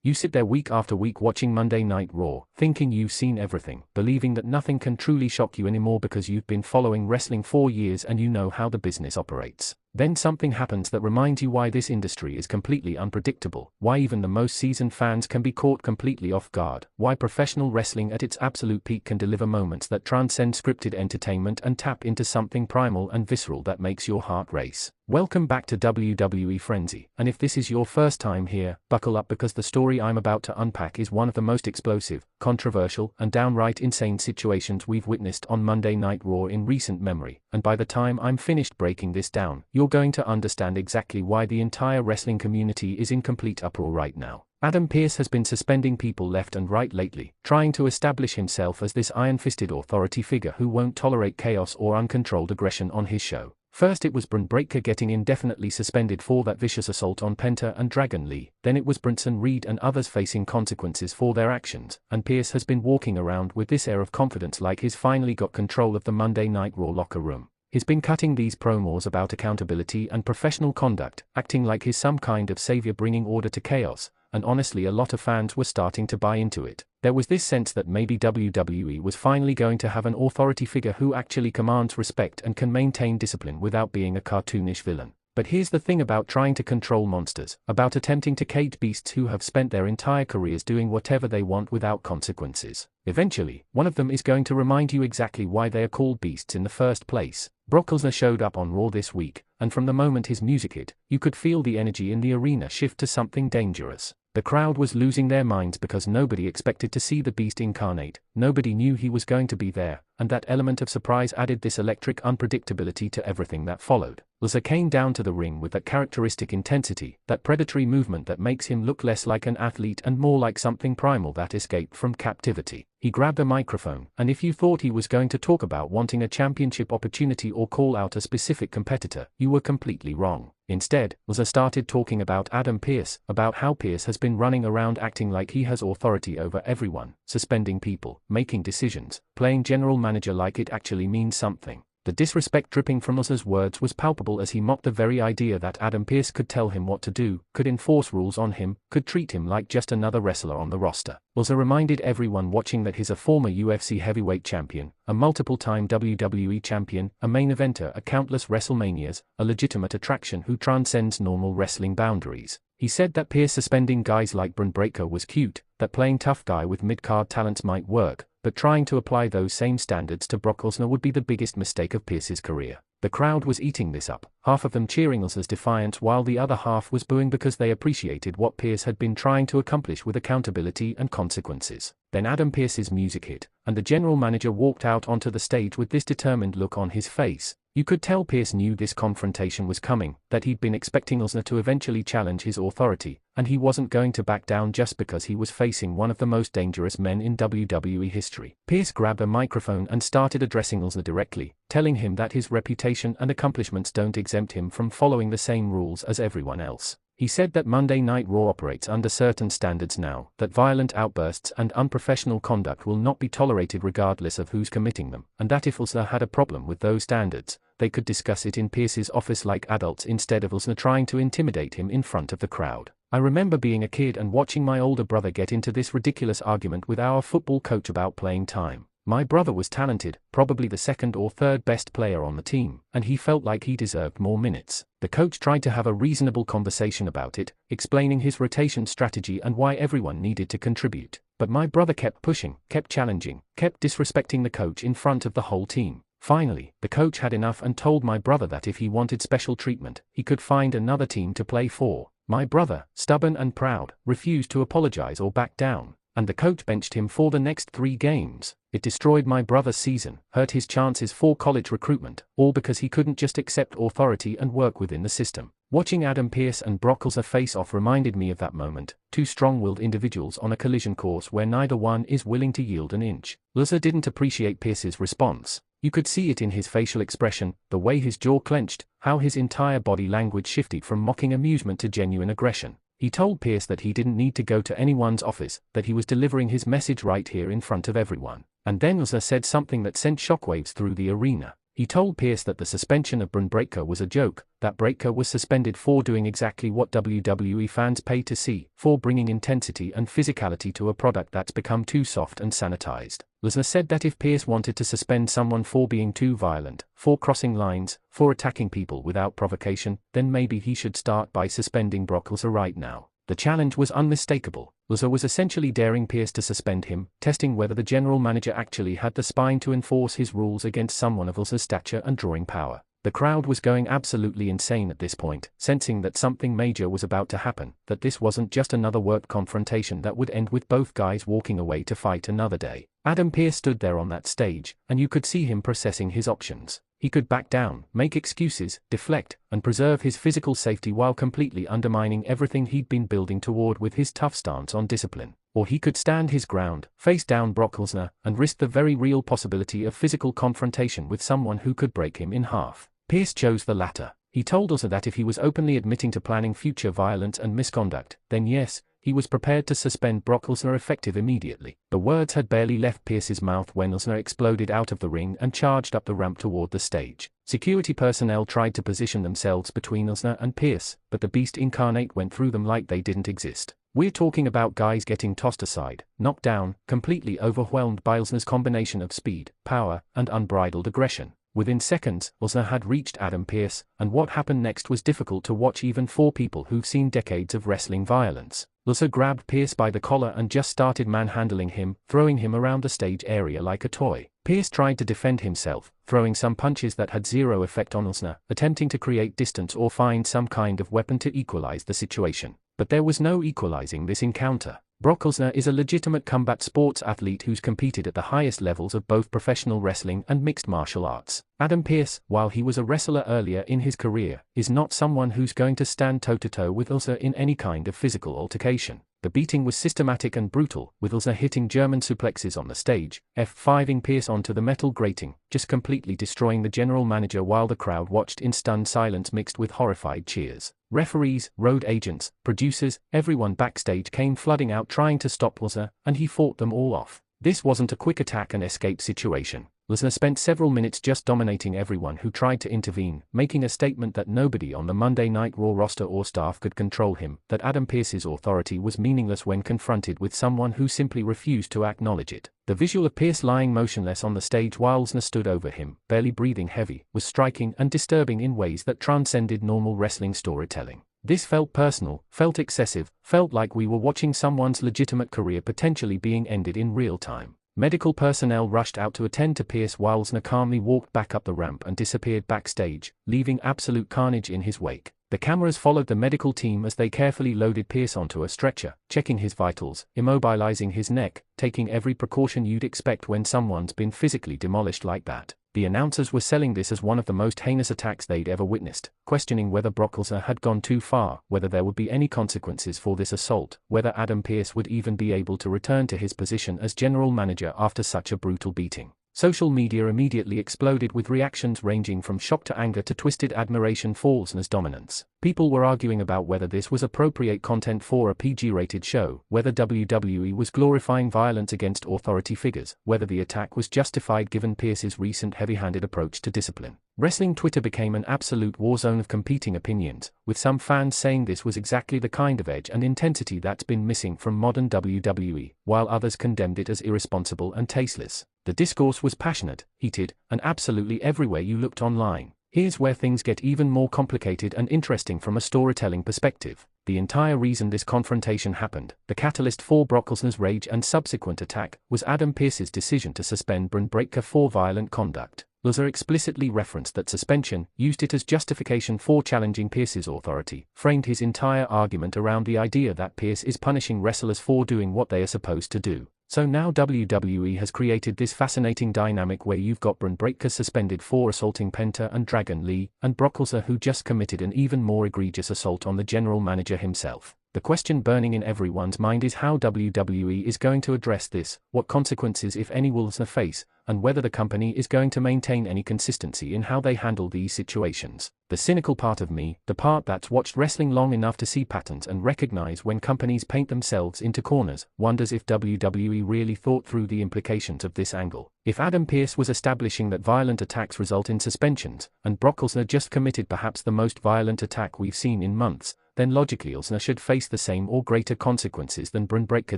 You sit there week after week watching Monday Night Raw, thinking you've seen everything, believing that nothing can truly shock you anymore because you've been following wrestling for years and you know how the business operates. Then something happens that reminds you why this industry is completely unpredictable, why even the most seasoned fans can be caught completely off guard, why professional wrestling at its absolute peak can deliver moments that transcend scripted entertainment and tap into something primal and visceral that makes your heart race. Welcome back to WWE Frenzy, and if this is your first time here, buckle up because the story I'm about to unpack is one of the most explosive, controversial, and downright insane situations we've witnessed on Monday Night Raw in recent memory, and by the time I'm finished breaking this down, you're going to understand exactly why the entire wrestling community is in complete uproar right now. Adam Pearce has been suspending people left and right lately, trying to establish himself as this iron-fisted authority figure who won't tolerate chaos or uncontrolled aggression on his show. First it was Bron Breakker getting indefinitely suspended for that vicious assault on Penta and Dragon Lee, then it was Bronson Reed and others facing consequences for their actions, and Pearce has been walking around with this air of confidence like he's finally got control of the Monday Night Raw locker room. He's been cutting these promos about accountability and professional conduct, acting like he's some kind of savior bringing order to chaos, and honestly a lot of fans were starting to buy into it. There was this sense that maybe WWE was finally going to have an authority figure who actually commands respect and can maintain discipline without being a cartoonish villain. But here's the thing about trying to control monsters, about attempting to cage beasts who have spent their entire careers doing whatever they want without consequences. Eventually, one of them is going to remind you exactly why they are called beasts in the first place. Brock Lesnar showed up on Raw this week, and from the moment his music hit, you could feel the energy in the arena shift to something dangerous. The crowd was losing their minds because nobody expected to see the beast incarnate, nobody knew he was going to be there, and that element of surprise added this electric unpredictability to everything that followed. Lesnar came down to the ring with that characteristic intensity, that predatory movement that makes him look less like an athlete and more like something primal that escaped from captivity. He grabbed a microphone, and if you thought he was going to talk about wanting a championship opportunity or call out a specific competitor, you were completely wrong. Instead, Lesnar started talking about Adam Pearce, about how Pearce has been running around acting like he has authority over everyone, suspending people, making decisions, playing general manager like it actually means something. The disrespect dripping from Lesnar's words was palpable as he mocked the very idea that Adam Pearce could tell him what to do, could enforce rules on him, could treat him like just another wrestler on the roster. Lesnar reminded everyone watching that he's a former UFC heavyweight champion, a multiple-time WWE champion, a main eventer at countless WrestleManias, a legitimate attraction who transcends normal wrestling boundaries. He said that Pearce suspending guys like Bron Breakker was cute, that playing tough guy with mid-card talents might work, but trying to apply those same standards to Brock Lesnar would be the biggest mistake of Pearce's career. The crowd was eating this up, half of them cheering Lesnar's defiance while the other half was booing because they appreciated what Pearce had been trying to accomplish with accountability and consequences. Then Adam Pearce's music hit, and the general manager walked out onto the stage with this determined look on his face. You could tell Pearce knew this confrontation was coming, that he'd been expecting Lesnar to eventually challenge his authority, and he wasn't going to back down just because he was facing one of the most dangerous men in WWE history. Pearce grabbed a microphone and started addressing Lesnar directly, telling him that his reputation and accomplishments don't exempt him from following the same rules as everyone else. He said that Monday Night Raw operates under certain standards now, that violent outbursts and unprofessional conduct will not be tolerated regardless of who's committing them, and that if Lesnar had a problem with those standards, they could discuss it in Pearce's office like adults instead of Lesnar trying to intimidate him in front of the crowd. I remember being a kid and watching my older brother get into this ridiculous argument with our football coach about playing time. My brother was talented, probably the second or third best player on the team, and he felt like he deserved more minutes. The coach tried to have a reasonable conversation about it, explaining his rotation strategy and why everyone needed to contribute. But my brother kept pushing, kept challenging, kept disrespecting the coach in front of the whole team. Finally, the coach had enough and told my brother that if he wanted special treatment, he could find another team to play for. My brother, stubborn and proud, refused to apologize or back down, and the coach benched him for the next 3 games. It destroyed my brother's season, hurt his chances for college recruitment, all because he couldn't just accept authority and work within the system. Watching Adam Pearce and Brock Lesnar face off reminded me of that moment, 2 strong-willed individuals on a collision course where neither one is willing to yield an inch. Lesnar didn't appreciate Pearce's response. You could see it in his facial expression, the way his jaw clenched, how his entire body language shifted from mocking amusement to genuine aggression. He told Pearce that he didn't need to go to anyone's office, that he was delivering his message right here in front of everyone. And then Lesnar said something that sent shockwaves through the arena. He told Pearce that the suspension of Bron Breakker was a joke, that Breakker was suspended for doing exactly what WWE fans pay to see, for bringing intensity and physicality to a product that's become too soft and sanitized. Lesnar said that if Pearce wanted to suspend someone for being too violent, for crossing lines, for attacking people without provocation, then maybe he should start by suspending Brock Lesnar right now. The challenge was unmistakable. Lesnar was essentially daring Pearce to suspend him, testing whether the general manager actually had the spine to enforce his rules against someone of Lesnar's stature and drawing power. The crowd was going absolutely insane at this point, sensing that something major was about to happen, that this wasn't just another work confrontation that would end with both guys walking away to fight another day. Adam Pearce stood there on that stage, and you could see him processing his options. He could back down, make excuses, deflect, and preserve his physical safety while completely undermining everything he'd been building toward with his tough stance on discipline. Or he could stand his ground, face down Brock Lesnar, and risk the very real possibility of physical confrontation with someone who could break him in half. Pearce chose the latter. He told Lesnar that if he was openly admitting to planning future violence and misconduct, then yes, he was prepared to suspend Brock Lesnar effective immediately. The words had barely left Pearce's mouth when Lesnar exploded out of the ring and charged up the ramp toward the stage. Security personnel tried to position themselves between Lesnar and Pearce, but the beast incarnate went through them like they didn't exist. We're talking about guys getting tossed aside, knocked down, completely overwhelmed by Lesnar's combination of speed, power, and unbridled aggression. Within seconds, Lesnar had reached Adam Pearce, and what happened next was difficult to watch even for people who've seen decades of wrestling violence. Lesnar grabbed Pearce by the collar and just started manhandling him, throwing him around the stage area like a toy. Pearce tried to defend himself, throwing some punches that had zero effect on Lesnar, attempting to create distance or find some kind of weapon to equalize the situation. But there was no equalizing this encounter. Brock Lesnar is a legitimate combat sports athlete who's competed at the highest levels of both professional wrestling and mixed martial arts. Adam Pearce, while he was a wrestler earlier in his career, is not someone who's going to stand toe-to-toe with Lesnar in any kind of physical altercation. The beating was systematic and brutal, with Lesnar hitting German suplexes on the stage, F5ing Pearce onto the metal grating, just completely destroying the general manager while the crowd watched in stunned silence mixed with horrified cheers. Referees, road agents, producers, everyone backstage came flooding out trying to stop Lesnar, and he fought them all off. This wasn't a quick attack and escape situation. Lesnar spent several minutes just dominating everyone who tried to intervene, making a statement that nobody on the Monday Night Raw roster or staff could control him, that Adam Pearce's authority was meaningless when confronted with someone who simply refused to acknowledge it. The visual of Pearce lying motionless on the stage while Lesnar stood over him, barely breathing heavy, was striking and disturbing in ways that transcended normal wrestling storytelling. This felt personal, felt excessive, felt like we were watching someone's legitimate career potentially being ended in real time. Medical personnel rushed out to attend to Pearce while Lesnar calmly walked back up the ramp and disappeared backstage, leaving absolute carnage in his wake. The cameras followed the medical team as they carefully loaded Pearce onto a stretcher, checking his vitals, immobilizing his neck, taking every precaution you'd expect when someone's been physically demolished like that. The announcers were selling this as one of the most heinous attacks they'd ever witnessed, questioning whether Brock Lesnar had gone too far, whether there would be any consequences for this assault, whether Adam Pearce would even be able to return to his position as general manager after such a brutal beating. Social media immediately exploded with reactions ranging from shock to anger to twisted admiration for Lesnar's dominance. People were arguing about whether this was appropriate content for a PG-rated show, whether WWE was glorifying violence against authority figures, whether the attack was justified given Pearce's recent heavy-handed approach to discipline. Wrestling Twitter became an absolute war zone of competing opinions, with some fans saying this was exactly the kind of edge and intensity that's been missing from modern WWE, while others condemned it as irresponsible and tasteless. The discourse was passionate, heated, and absolutely everywhere you looked online. Here's where things get even more complicated and interesting from a storytelling perspective. The entire reason this confrontation happened, the catalyst for Brock Lesnar's rage and subsequent attack, was Adam Pearce's decision to suspend Bron Breakker for violent conduct. Lesnar explicitly referenced that suspension, used it as justification for challenging Pearce's authority, framed his entire argument around the idea that Pearce is punishing wrestlers for doing what they are supposed to do. So now WWE has created this fascinating dynamic where you've got Bron Breakker suspended for assaulting Penta and Dragon Lee, and Brock Lesnar who just committed an even more egregious assault on the general manager himself. The question burning in everyone's mind is how WWE is going to address this, what consequences if any will Lesnar face, and whether the company is going to maintain any consistency in how they handle these situations. The cynical part of me, the part that's watched wrestling long enough to see patterns and recognize when companies paint themselves into corners, wonders if WWE really thought through the implications of this angle. If Adam Pearce was establishing that violent attacks result in suspensions, and Brock Lesnar just committed perhaps the most violent attack we've seen in months, then logically Lesnar should face the same or greater consequences than Bron Breakker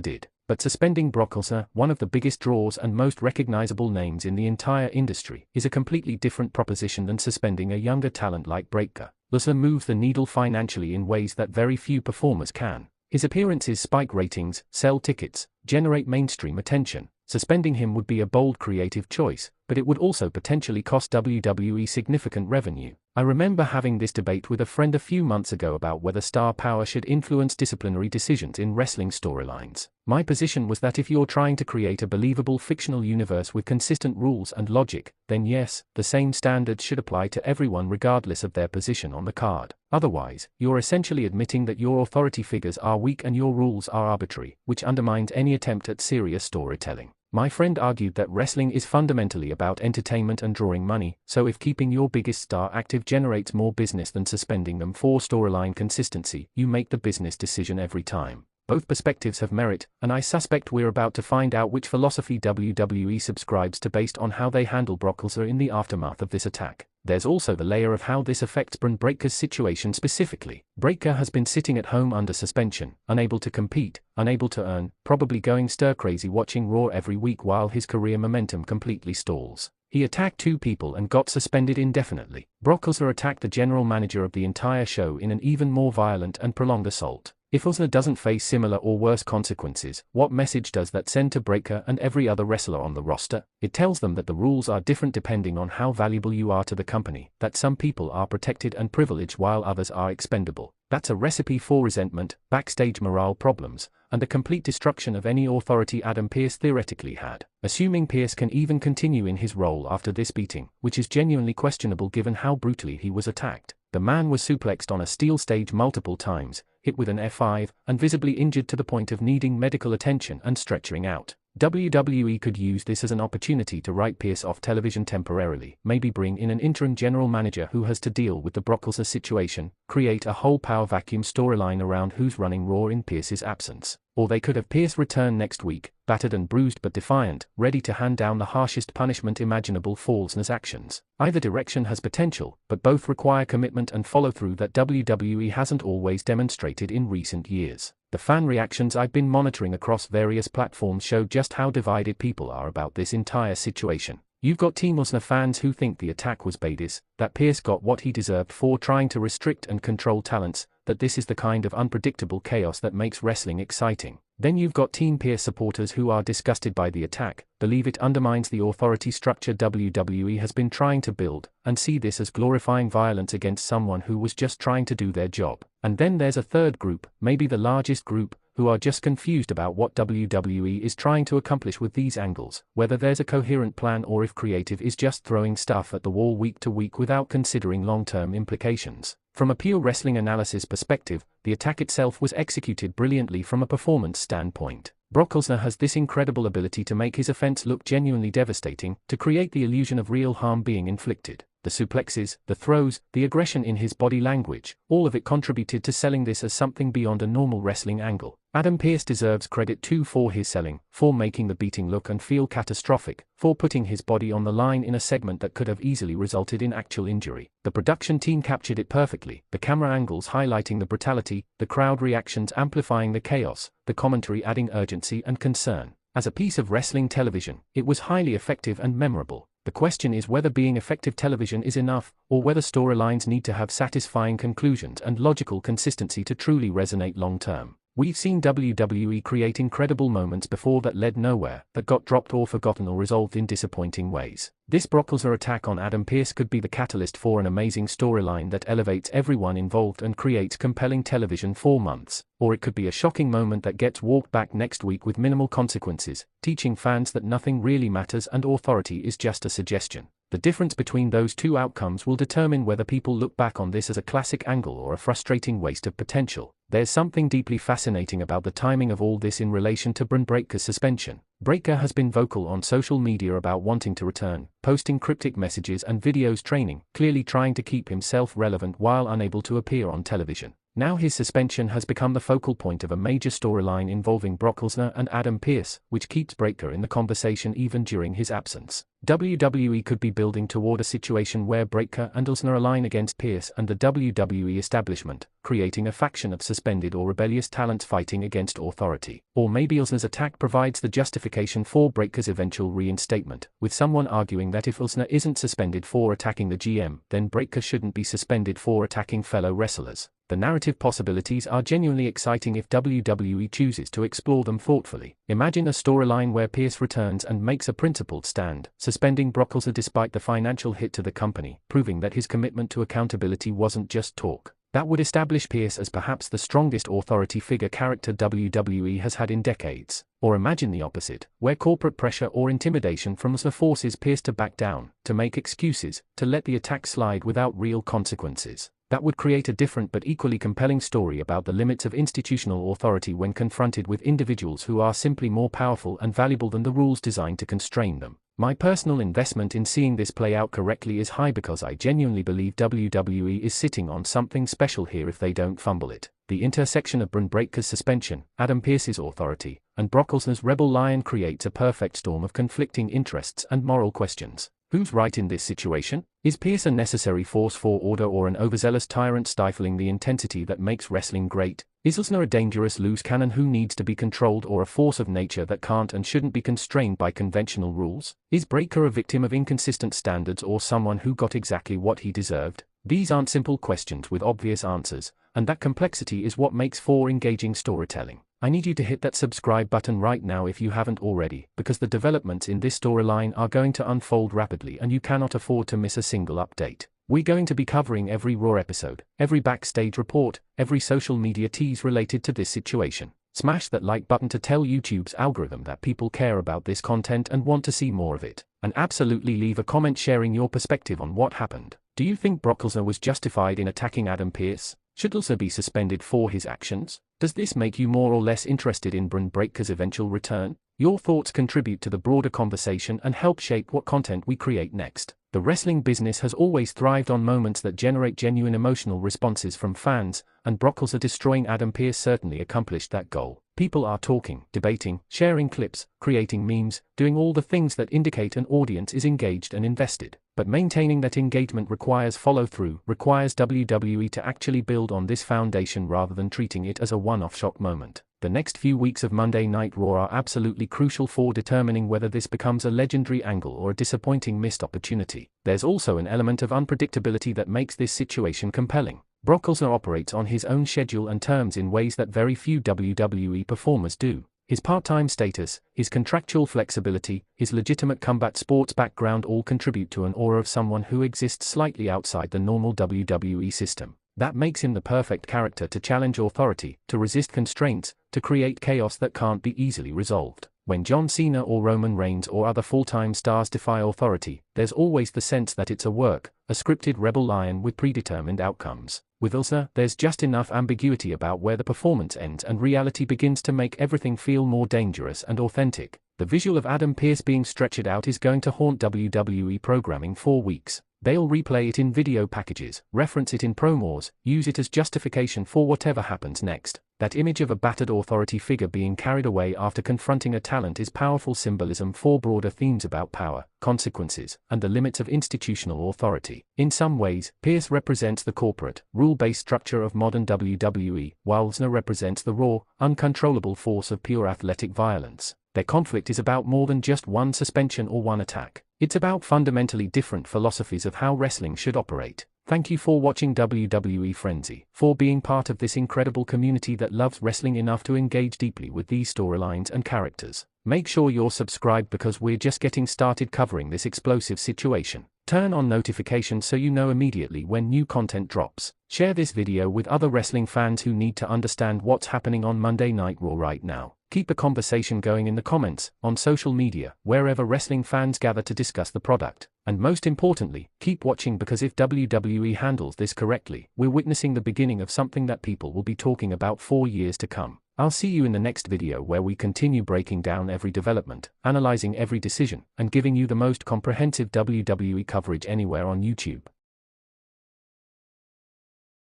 did. But suspending Brock Lesnar, one of the biggest draws and most recognizable names in the entire industry, is a completely different proposition than suspending a younger talent like Breakker. Lesnar moves the needle financially in ways that very few performers can. His appearances spike ratings, sell tickets, generate mainstream attention. Suspending him would be a bold creative choice, but it would also potentially cost WWE significant revenue. I remember having this debate with a friend a few months ago about whether star power should influence disciplinary decisions in wrestling storylines. My position was that if you're trying to create a believable fictional universe with consistent rules and logic, then yes, the same standards should apply to everyone regardless of their position on the card. Otherwise, you're essentially admitting that your authority figures are weak and your rules are arbitrary, which undermines any attempt at serious storytelling. My friend argued that wrestling is fundamentally about entertainment and drawing money, so if keeping your biggest star active generates more business than suspending them for storyline consistency, you make the business decision every time. Both perspectives have merit, and I suspect we're about to find out which philosophy WWE subscribes to based on how they handle Brock Lesnar in the aftermath of this attack. There's also the layer of how this affects Bron Breakker's situation specifically. Breakker has been sitting at home under suspension, unable to compete, unable to earn, probably going stir-crazy watching Raw every week while his career momentum completely stalls. He attacked 2 people and got suspended indefinitely. Brock Lesnar attacked the general manager of the entire show in an even more violent and prolonged assault. If Lesnar doesn't face similar or worse consequences, what message does that send to Breakker and every other wrestler on the roster? It tells them that the rules are different depending on how valuable you are to the company, that some people are protected and privileged while others are expendable. That's a recipe for resentment, backstage morale problems, and the complete destruction of any authority Adam Pearce theoretically had. Assuming Pearce can even continue in his role after this beating, which is genuinely questionable given how brutally he was attacked. The man was suplexed on a steel stage multiple times, hit with an F5, and visibly injured to the point of needing medical attention and stretchering out. WWE could use this as an opportunity to write Pearce off television temporarily, maybe bring in an interim general manager who has to deal with the Brock Lesnar situation, create a whole power vacuum storyline around who's running Raw in Pearce's absence. Or they could have Pearce return next week, battered and bruised but defiant, ready to hand down the harshest punishment imaginable for Lesnar's actions. Either direction has potential, but both require commitment and follow-through that WWE hasn't always demonstrated in recent years. The fan reactions I've been monitoring across various platforms show just how divided people are about this entire situation. You've got Team Lesnar fans who think the attack was baited, that Pearce got what he deserved for trying to restrict and control talents, that this is the kind of unpredictable chaos that makes wrestling exciting. Then you've got Team Pearce supporters who are disgusted by the attack, believe it undermines the authority structure WWE has been trying to build, and see this as glorifying violence against someone who was just trying to do their job. And then there's a third group, maybe the largest group, who are just confused about what WWE is trying to accomplish with these angles, whether there's a coherent plan or if creative is just throwing stuff at the wall week to week without considering long-term implications. From a pure wrestling analysis perspective, the attack itself was executed brilliantly from a performance standpoint. Brock Lesnar has this incredible ability to make his offense look genuinely devastating, to create the illusion of real harm being inflicted. The suplexes, the throws, the aggression in his body language, all of it contributed to selling this as something beyond a normal wrestling angle. Adam Pearce deserves credit too for his selling, for making the beating look and feel catastrophic, for putting his body on the line in a segment that could have easily resulted in actual injury. The production team captured it perfectly, the camera angles highlighting the brutality, the crowd reactions amplifying the chaos, the commentary adding urgency and concern. As a piece of wrestling television, it was highly effective and memorable. The question is whether being effective television is enough, or whether storylines need to have satisfying conclusions and logical consistency to truly resonate long-term. We've seen WWE create incredible moments before that led nowhere, that got dropped or forgotten or resolved in disappointing ways. This Brock Lesnar attack on Adam Pearce could be the catalyst for an amazing storyline that elevates everyone involved and creates compelling television for months. Or it could be a shocking moment that gets walked back next week with minimal consequences, teaching fans that nothing really matters and authority is just a suggestion. The difference between those two outcomes will determine whether people look back on this as a classic angle or a frustrating waste of potential. There's something deeply fascinating about the timing of all this in relation to Bron Breakker's suspension. Breakker has been vocal on social media about wanting to return, posting cryptic messages and videos training, clearly trying to keep himself relevant while unable to appear on television. Now his suspension has become the focal point of a major storyline involving Brock Lesnar and Adam Pearce, which keeps Breakker in the conversation even during his absence. WWE could be building toward a situation where Breakker and Lesnar align against Pearce and the WWE establishment, creating a faction of suspended or rebellious talents fighting against authority. Or maybe Lesnar's attack provides the justification for Breakker's eventual reinstatement, with someone arguing that if Lesnar isn't suspended for attacking the GM, then Breakker shouldn't be suspended for attacking fellow wrestlers. The narrative possibilities are genuinely exciting if WWE chooses to explore them thoughtfully. Imagine a storyline where Pearce returns and makes a principled stand, suspending Brock Lesnar despite the financial hit to the company, proving that his commitment to accountability wasn't just talk. That would establish Pearce as perhaps the strongest authority figure character WWE has had in decades. Or imagine the opposite, where corporate pressure or intimidation from Lesnar forces Pearce to back down, to make excuses, to let the attack slide without real consequences. That would create a different but equally compelling story about the limits of institutional authority when confronted with individuals who are simply more powerful and valuable than the rules designed to constrain them. My personal investment in seeing this play out correctly is high because I genuinely believe WWE is sitting on something special here if they don't fumble it. The intersection of Bron Breakker's suspension, Adam Pearce's authority, and Brock Lesnar's Rebel Lion creates a perfect storm of conflicting interests and moral questions. Who's right in this situation? Is Pearce a necessary force for order or an overzealous tyrant stifling the intensity that makes wrestling great? Is Lesnar a dangerous loose cannon who needs to be controlled or a force of nature that can't and shouldn't be constrained by conventional rules? Is Breakker a victim of inconsistent standards or someone who got exactly what he deserved? These aren't simple questions with obvious answers, and that complexity is what makes for engaging storytelling. I need you to hit that subscribe button right now if you haven't already, because the developments in this storyline are going to unfold rapidly and you cannot afford to miss a single update. We're going to be covering every Raw episode, every backstage report, every social media tease related to this situation. Smash that like button to tell YouTube's algorithm that people care about this content and want to see more of it. And absolutely leave a comment sharing your perspective on what happened. Do you think Brock Lesnar was justified in attacking Adam Pearce? Should Lesnar be suspended for his actions? Does this make you more or less interested in Bron Breakker's eventual return? Your thoughts contribute to the broader conversation and help shape what content we create next. The wrestling business has always thrived on moments that generate genuine emotional responses from fans, and Brock Lesnar destroying Adam Pearce certainly accomplished that goal. People are talking, debating, sharing clips, creating memes, doing all the things that indicate an audience is engaged and invested. But maintaining that engagement requires follow-through, requires WWE to actually build on this foundation rather than treating it as a one-off shock moment. The next few weeks of Monday Night Raw are absolutely crucial for determining whether this becomes a legendary angle or a disappointing missed opportunity. There's also an element of unpredictability that makes this situation compelling. Brock Lesnar operates on his own schedule and terms in ways that very few WWE performers do. His part-time status, his contractual flexibility, his legitimate combat sports background all contribute to an aura of someone who exists slightly outside the normal WWE system. That makes him the perfect character to challenge authority, to resist constraints, to create chaos that can't be easily resolved. When John Cena or Roman Reigns or other full-time stars defy authority, there's always the sense that it's a work, a scripted rebel lion with predetermined outcomes. With Lesnar, there's just enough ambiguity about where the performance ends and reality begins to make everything feel more dangerous and authentic. The visual of Adam Pearce being stretched out is going to haunt WWE programming for weeks. They'll replay it in video packages, reference it in promos, use it as justification for whatever happens next. That image of a battered authority figure being carried away after confronting a talent is powerful symbolism for broader themes about power, consequences, and the limits of institutional authority. In some ways, Pearce represents the corporate, rule-based structure of modern WWE, while Lesnar represents the raw, uncontrollable force of pure athletic violence. Their conflict is about more than just one suspension or one attack. It's about fundamentally different philosophies of how wrestling should operate. Thank you for watching WWE Frenzy, for being part of this incredible community that loves wrestling enough to engage deeply with these storylines and characters. Make sure you're subscribed because we're just getting started covering this explosive situation. Turn on notifications so you know immediately when new content drops. Share this video with other wrestling fans who need to understand what's happening on Monday Night Raw right now. Keep the conversation going in the comments, on social media, wherever wrestling fans gather to discuss the product. And most importantly, keep watching, because if WWE handles this correctly, we're witnessing the beginning of something that people will be talking about for years to come. I'll see you in the next video, where we continue breaking down every development, analyzing every decision, and giving you the most comprehensive WWE coverage anywhere on YouTube.